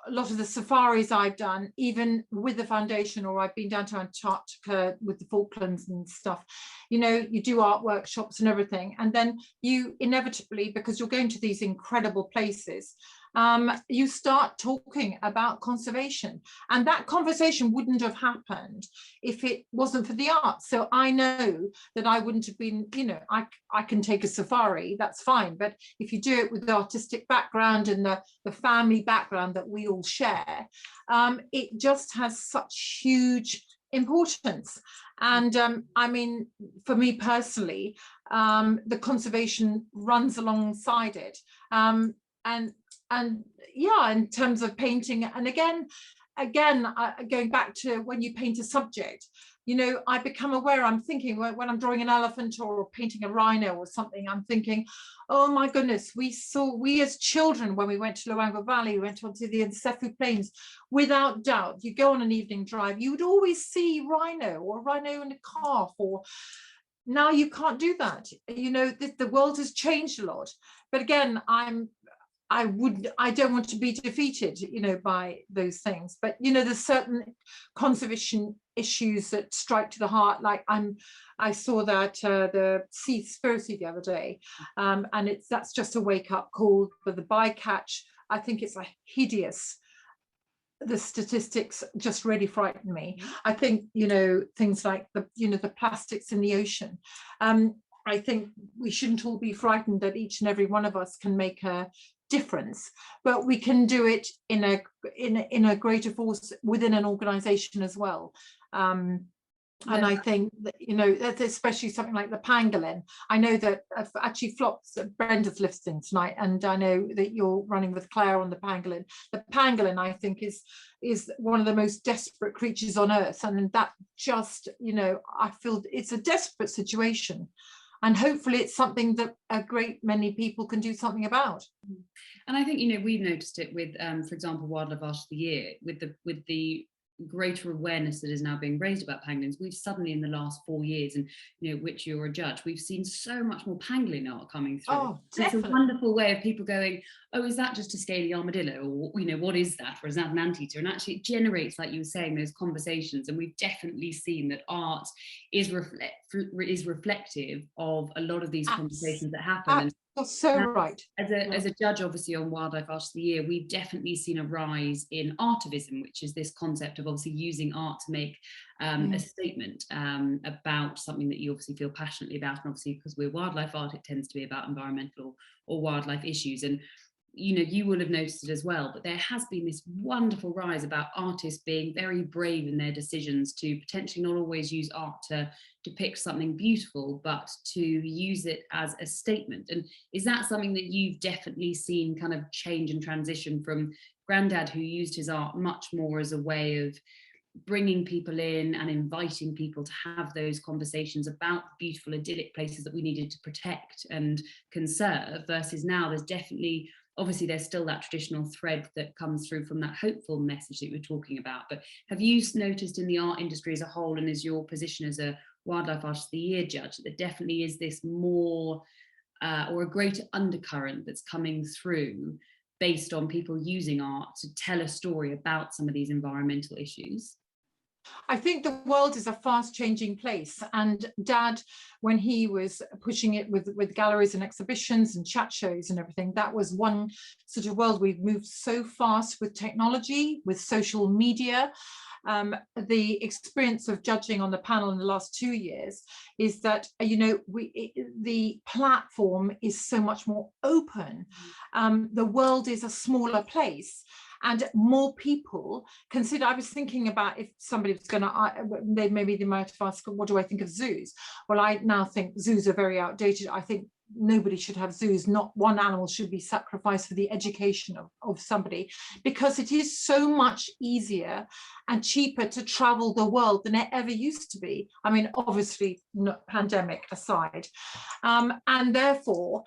a lot of the safaris I've done, even with the foundation, or I've been down to Antarctica with the Falklands and stuff, you do art workshops and everything. And then you inevitably, because you're going to these incredible places, you start talking about conservation. And that conversation wouldn't have happened if it wasn't for the art. So I know that I wouldn't have been, I can take a safari, that's fine. But if you do it with the artistic background and the family background that we all share, it just has such huge importance. And I mean, for me personally, the conservation runs alongside it. And yeah, in terms of painting, and again, going back to when you paint a subject, I become aware, I'm thinking when I'm drawing an elephant or painting a rhino or something, I'm thinking, oh my goodness, we as children, when we went to Luangwa Valley, we went onto the Nsefu Plains, without doubt, you go on an evening drive, you would always see rhino or rhino and a calf, or now you can't do that. The world has changed a lot. But again, I don't want to be defeated, by those things. But there's certain conservation issues that strike to the heart. Like I saw that the sea spiracy the other day, and that's just a wake up call. But the bycatch, I think it's a hideous. The statistics just really frighten me. I think things like the plastics in the ocean. I think we shouldn't all be frightened that each and every one of us can make a difference, but we can do it in a greater force within an organization as well. And I think that that's especially something like the pangolin. I know that actually Flops, Brenda's listening tonight, and I know that you're running with Claire on the pangolin. The pangolin, I think, is one of the most desperate creatures on earth, and that just I feel it's a desperate situation. And hopefully it's something that a great many people can do something about. And I think, we've noticed it with, for example, Wildlife Art of the Year, with the greater awareness that is now being raised about pangolins. We've suddenly, in the last 4 years, and which you're a judge, we've seen so much more pangolin art coming through. Oh, it's a wonderful way of people going, oh, is that just a scaly armadillo, or what is that, or is that an anteater? And actually it generates, like you were saying, those conversations. And we've definitely seen that art is reflective of a lot of these conversations that happen. You're so right. As a judge, obviously, on Wildlife Art of the Year, we've definitely seen a rise in artivism, which is this concept of obviously using art to make a statement about something that you obviously feel passionately about. And obviously, because we're wildlife art, it tends to be about environmental or wildlife issues. And you will have noticed it as well, but there has been this wonderful rise about artists being very brave in their decisions to potentially not always use art to depict something beautiful, but to use it as a statement. And is that something that you've definitely seen kind of change and transition from Grandad, who used his art much more as a way of bringing people in and inviting people to have those conversations about beautiful idyllic places that we needed to protect and conserve, versus now there's definitely, obviously there's still that traditional thread that comes through from that hopeful message that you were talking about. But have you noticed in the art industry as a whole, and as your position as a Wildlife Artist of the Year judge, that there definitely is this more or a greater undercurrent that's coming through based on people using art to tell a story about some of these environmental issues? I think the world is a fast changing place, and Dad, when he was pushing it with galleries and exhibitions and chat shows and everything, that was one sort of world. We've moved so fast with technology, with social media. The experience of judging on the panel in the last 2 years is that, you know, the platform is so much more open. The world is a smaller place, and more people consider. I was thinking about if somebody was going to, maybe they might have asked, what do I think of zoos? Well, I now think zoos are very outdated. I think nobody should have zoos. Not one animal should be sacrificed for the education of somebody, because it is so much easier and cheaper to travel the world than it ever used to be. I mean, obviously, pandemic aside. And therefore,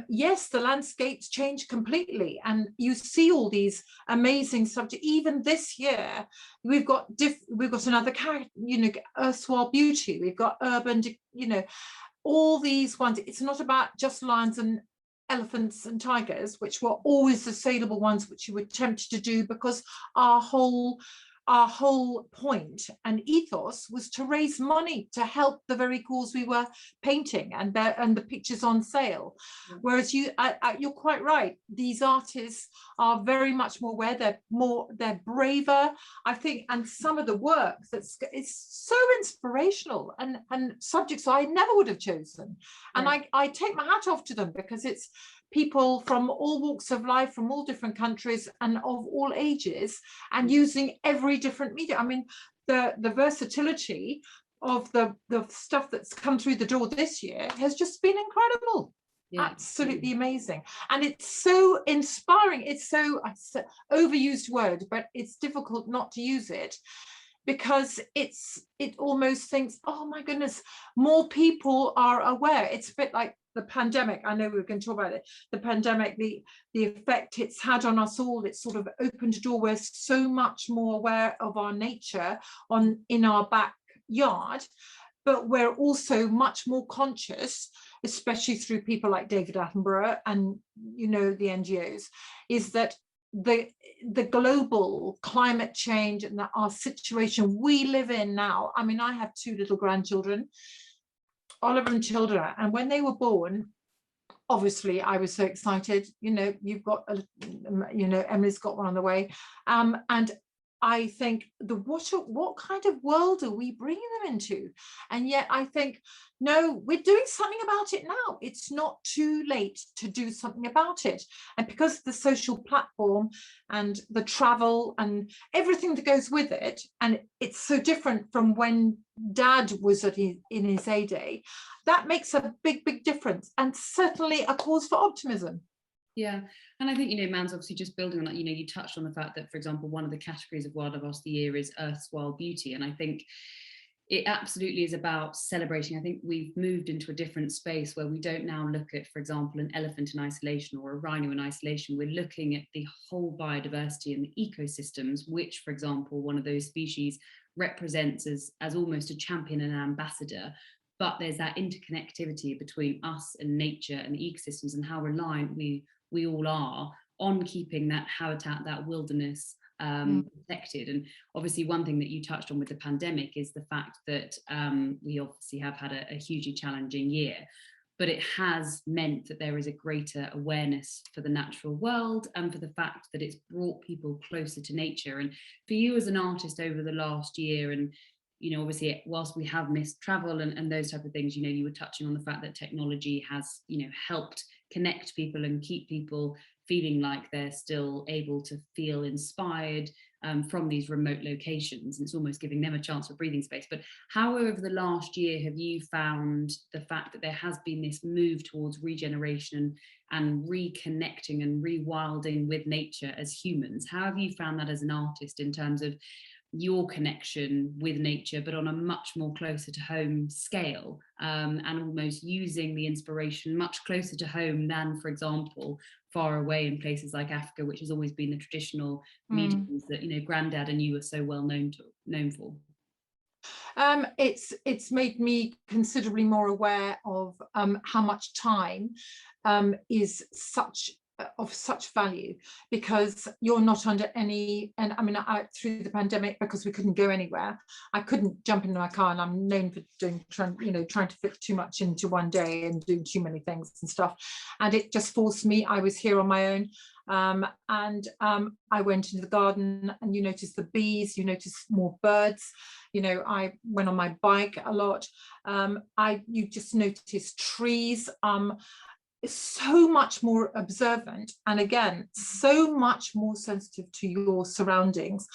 yes, the landscapes change completely, and you see all these amazing subjects. Even this year, we've got another character, you know, erstwhile beauty. We've got urban, you know, all these ones. It's not about just lions and elephants and tigers, which were always the saleable ones, which you were tempted to do, because our whole point and ethos was to raise money to help the very cause we were painting, and the pictures on sale. Yeah. Whereas you're quite right, these artists are very much more aware, they're braver, I think, and some of the work it's so inspirational, and subjects I never would have chosen. And yeah. I take my hat off to them, because it's people from all walks of life, from all different countries and of all ages, and using every different media. I mean, the versatility of the stuff that's come through the door this year has just been incredible. Yeah. Absolutely amazing. And it's so inspiring. It's so overused word, but it's difficult not to use it, because it almost thinks, oh my goodness, more people are aware. It's a bit like the pandemic. I know we're going to talk about it. The pandemic, the effect it's had on us all. It's sort of opened a door. We're so much more aware of our nature in our backyard, but we're also much more conscious, especially through people like David Attenborough and, you know, the NGOs, is that the global climate change and our situation we live in now. I mean, I have 2 little grandchildren, Oliver and Childra, and when they were born, obviously I was so excited. You know, you've got you know, Emily's got one on the way, and I think what kind of world are we bringing them into? And yet I think, no, we're doing something about it now. It's not too late to do something about it. And because of the social platform and the travel and everything that goes with it, and it's so different from when Dad was in his heyday, that makes a big difference, and certainly a cause for optimism. Yeah, and I think, you know, Man's obviously just building on that. You know, you touched on the fact that, for example, one of the categories of Wildlife of the Year is Erstwhile Beauty, and I think it absolutely is about celebrating. I think we've moved into a different space where we don't now look at, for example, an elephant in isolation or a rhino in isolation. We're looking at the whole biodiversity and the ecosystems, which, for example, one of those species represents as almost a champion and an ambassador. But there's that interconnectivity between us and nature and the ecosystems, and how reliant we all are on keeping that habitat, that wilderness protected. And obviously one thing that you touched on with the pandemic is the fact that we obviously have had a hugely challenging year, but it has meant that there is a greater awareness for the natural world and for the fact that it's brought people closer to nature. And for you as an artist over the last year, and you know, obviously, whilst we have missed travel and those type of things, you know, you were touching on the fact that technology has, you know, helped connect people and keep people feeling like they're still able to feel inspired from these remote locations. And it's almost giving them a chance for breathing space. But how over the last year have you found the fact that there has been this move towards regeneration and reconnecting and rewilding with nature as humans? How have you found that as an artist in terms of your connection with nature, but on a much more closer to home scale, and almost using the inspiration much closer to home than, for example, far away in places like Africa, which has always been the traditional mediums that, you know, Grandad and you are so well known for? It's made me considerably more aware of how much time is such of such value, because you're not under any, and I mean, through the pandemic, because we couldn't go anywhere, I couldn't jump into my car, and I'm known for trying to fit too much into one day and doing too many things and stuff, and it just forced me. I was here on my own, I went into the garden, and you notice the bees, you notice more birds. I went on my bike a lot. You just notice trees. So much more observant, and again, so much more sensitive to your surroundings.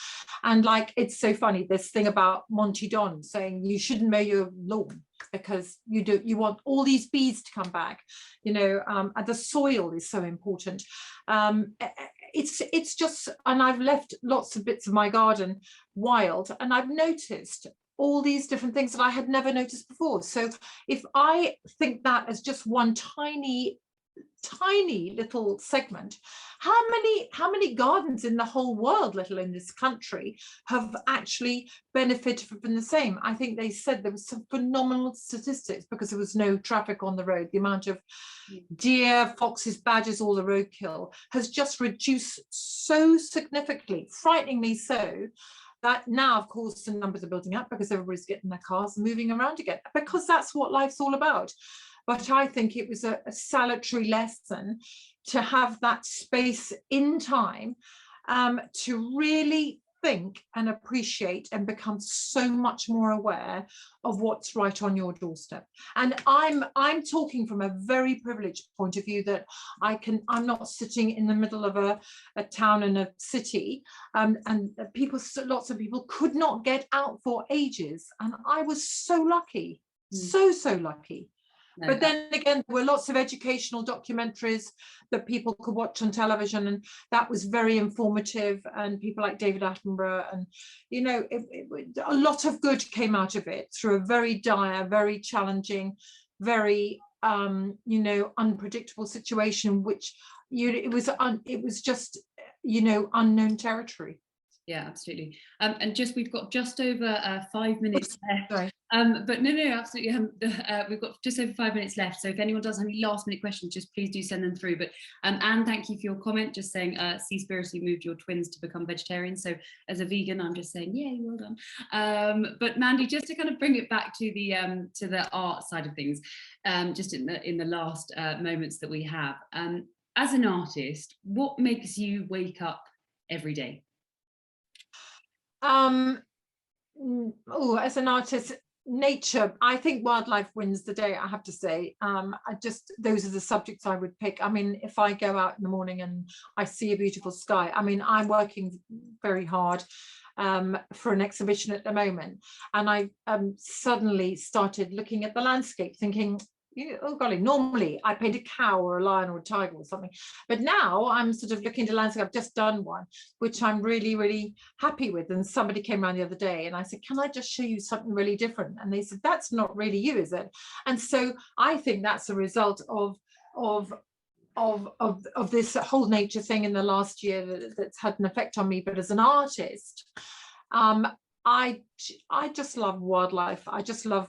And like, it's so funny, this thing about Monty Don saying you shouldn't mow your lawn because you want all these bees to come back. And the soil is so important. It's just, and I've left lots of bits of my garden wild, and I've noticed all these different things that I had never noticed before. So if I think that as just one tiny little segment, how many gardens in the whole world, let alone this country, have actually benefited from the same? I think they said there was some phenomenal statistics, because there was no traffic on the road. The amount of deer, foxes, badgers, all the roadkill has just reduced so significantly, frighteningly so, that now, of course, the numbers are building up because everybody's getting their cars and moving around again, because that's what life's all about. But I think it was a salutary lesson to have that space in time to really think and appreciate and become so much more aware of what's right on your doorstep. And I'm talking from a very privileged point of view, that I'm not sitting in the middle of a town and a city, and lots of people could not get out for ages, and I was so lucky, so lucky. No, but then again, there were lots of educational documentaries that people could watch on television, and that was very informative, and people like David Attenborough, and a lot of good came out of it through a very dire, very challenging, very unpredictable situation, which it was just unknown territory. Yeah, absolutely. And we've got just over 5 minutes left. Sorry. But no, absolutely. We've got just over 5 minutes left. So if anyone does have any last minute questions, just please do send them through. But Anne, thank you for your comment, just saying Seaspiracy moved your twins to become vegetarians. So as a vegan, I'm just saying, yay, well done. But Mandy, just to kind of bring it back to the art side of things, just in the last moments that we have. As an artist, what makes you wake up every day? As an artist, nature. I think wildlife wins the day, I have to say. Those are the subjects I would pick. I mean, if I go out in the morning and I see a beautiful sky, I mean, I'm working very hard for an exhibition at the moment, and I suddenly started looking at the landscape, thinking, oh golly, normally I paint a cow or a lion or a tiger or something, but now I'm sort of looking to landscape. I've just done one which I'm really, really happy with, and somebody came around the other day and I said, can I just show you something really different? And they said, that's not really you, is it? And so I think that's a result of this whole nature thing in the last year that's had an effect on me. But as an artist, I just love wildlife. I just love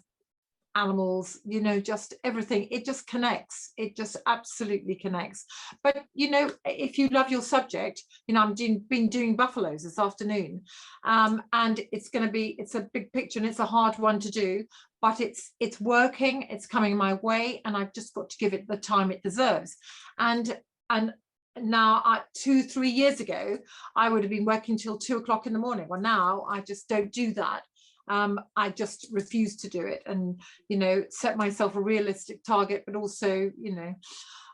animals, just everything. It just connects. It just absolutely connects. But if you love your subject, I'm been doing buffaloes this afternoon, and it's a big picture and it's a hard one to do, but it's working, it's coming my way, and I've just got to give it the time it deserves. And now, 2-3 years ago, I would have been working till 2 o'clock in the morning. Well, now I just don't do that. I just refuse to do it, and set myself a realistic target, but also,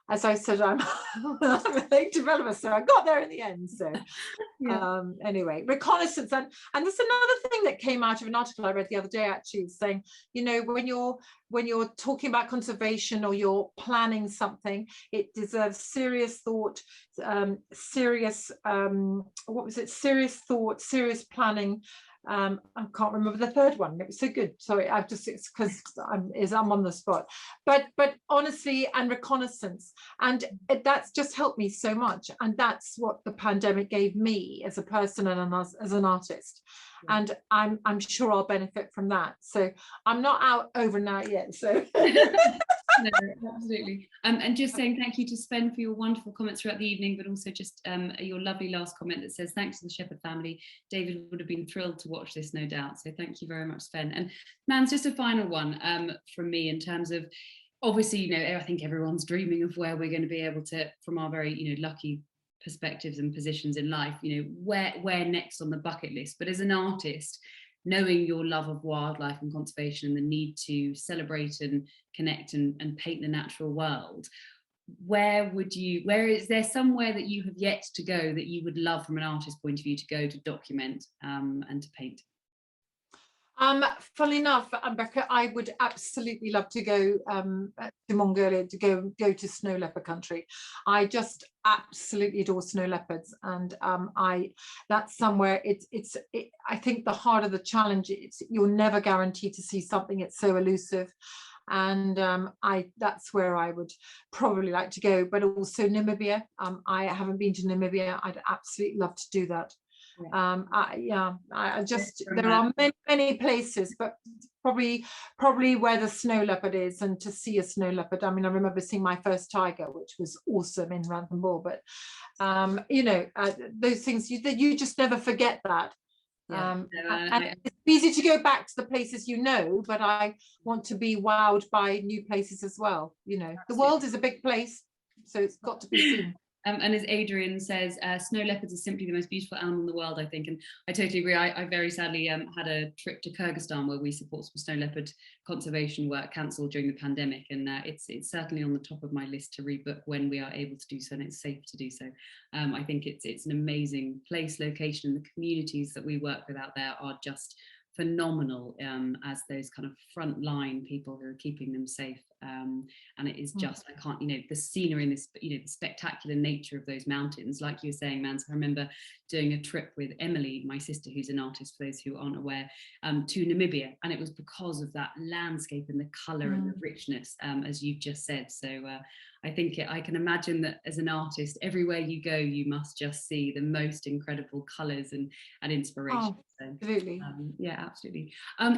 as I said, I'm a late developer, so I got there in the end. So yeah. Anyway, reconnaissance, and there's another thing that came out of an article I read the other day, actually, saying, when you're talking about conservation or you're planning something, it deserves serious thought, serious thought, serious planning. I can't remember the third one. It was so good. Sorry, it's because I'm on the spot. But honestly, and reconnaissance, and that's just helped me so much. And that's what the pandemic gave me as a person and as an artist. and I'm sure I'll benefit from that. So I'm not out overnight yet. So no, absolutely. And just saying thank you to Sven for your wonderful comments throughout the evening, but also just your lovely last comment that says, thanks to the Shepherd family. David would have been thrilled to watch this, no doubt. So thank you very much, Sven. And Mans, just a final one from me in terms of, obviously, you know, I think everyone's dreaming of where we're going to be able to, from our very, you know, lucky perspectives and positions in life, you know, where next on the bucket list. But as an artist, knowing your love of wildlife and conservation and the need to celebrate and connect and paint the natural world, where is there somewhere that you have yet to go that you would love from an artist's point of view to go to document and to paint? Funnily enough, Becca, I would absolutely love to go to Mongolia, to go to snow leopard country. I just absolutely adore snow leopards, and that's somewhere. I think the heart of the challenge, you're never guaranteed to see something. It's so elusive, and that's where I would probably like to go. But also Namibia. I haven't been to Namibia. I'd absolutely love to do that. I just, there are many places, but probably where the snow leopard is, and to see a snow leopard. I mean, I remember seeing my first tiger, which was awesome in Ranthambore, but you know, those things you just never forget that. And it's easy to go back to the places you know, but I want to be wowed by new places as well. You know, the world is a big place, so it's got to be seen. And as Adrian says, snow leopards are simply the most beautiful animal in the world, I think. And I totally agree. I very sadly had a trip to Kyrgyzstan where we support some snow leopard conservation work cancelled during the pandemic. And it's certainly on the top of my list to rebook when we are able to do so and it's safe to do so. I think it's an amazing place, location, and the communities that we work with out there are just phenomenal as those kind of frontline people who are keeping them safe. And it is just, I can't, you know, the scenery in this, you know, the spectacular nature of those mountains, like you were saying, Mans. I remember doing a trip with Emily, my sister, who's an artist, for those who aren't aware, to Namibia, and it was because of that landscape and the colour and the richness, as you've just said. So I think I can imagine that as an artist, everywhere you go, you must just see the most incredible colours and inspiration. Oh, absolutely. Yeah, absolutely.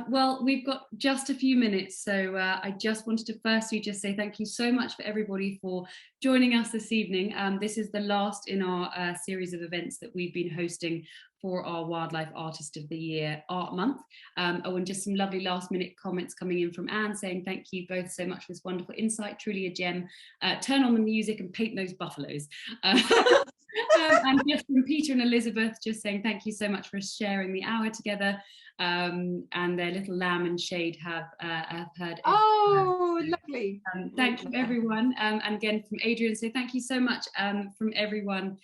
Well, we've got just a few minutes, so I just wanted to firstly just say thank you so much for everybody for joining us this evening. This is the last in our series of events that we've been hosting for our Wildlife Artist of the Year Art Month. And just some lovely last minute comments coming in from Anne saying thank you both so much for this wonderful insight, truly a gem. Turn on the music and paint those buffaloes. And just from Peter and Elizabeth just saying thank you so much for sharing the hour together. And their little lamb and shade have heard. Oh, lovely. Thank you, everyone. And again, from Adrian, so thank you so much from everyone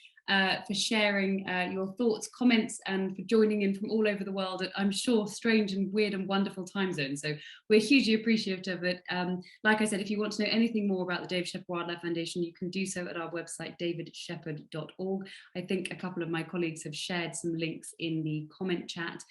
for sharing your thoughts, comments, and for joining in from all over the world at, I'm sure, strange and weird and wonderful time zones. So we're hugely appreciative of it. Like I said, if you want to know anything more about the David Shepherd Wildlife Foundation, you can do so at our website, davidshepherd.org. I think a couple of my colleagues have shared some links in the comment chat.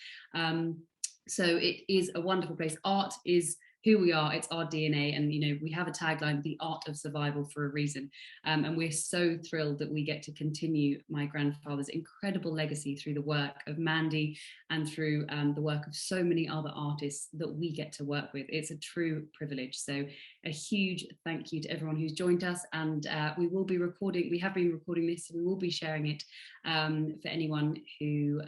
So it is a wonderful place. Art is who we are, it's our DNA, and you know, we have a tagline, the art of survival, for a reason, and we're so thrilled that we get to continue my grandfather's incredible legacy through the work of Mandy and through the work of so many other artists that we get to work with. It's a true privilege. So a huge thank you to everyone who's joined us, and we have been recording this, and we will be sharing it for anyone who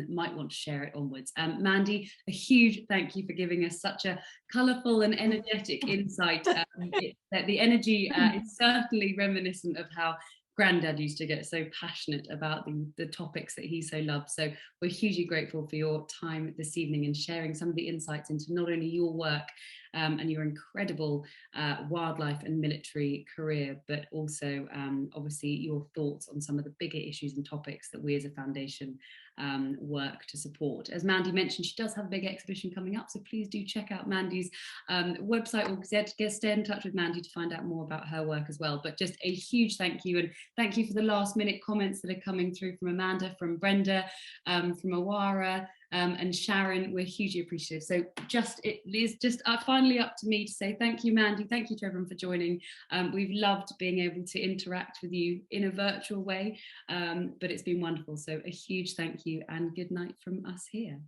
might want to share it onwards. Mandy, a huge thank you for giving us such a colourful and energetic insight. The energy is certainly reminiscent of how Grandad used to get so passionate about the topics that he so loved. So we're hugely grateful for your time this evening and sharing some of the insights into not only your work and your incredible wildlife and military career, but also obviously your thoughts on some of the bigger issues and topics that we as a foundation work to support. As Mandy mentioned, she does have a big exhibition coming up, so please do check out Mandy's website or stay in touch with Mandy to find out more about her work as well. But just a huge thank you, and thank you for the last minute comments that are coming through from Amanda, from Brenda, from Awara, and Sharon. We're hugely appreciative. So it is just finally up to me to say thank you, Mandy. Thank you to everyone for joining. We've loved being able to interact with you in a virtual way, but it's been wonderful. So a huge thank you and good night from us here.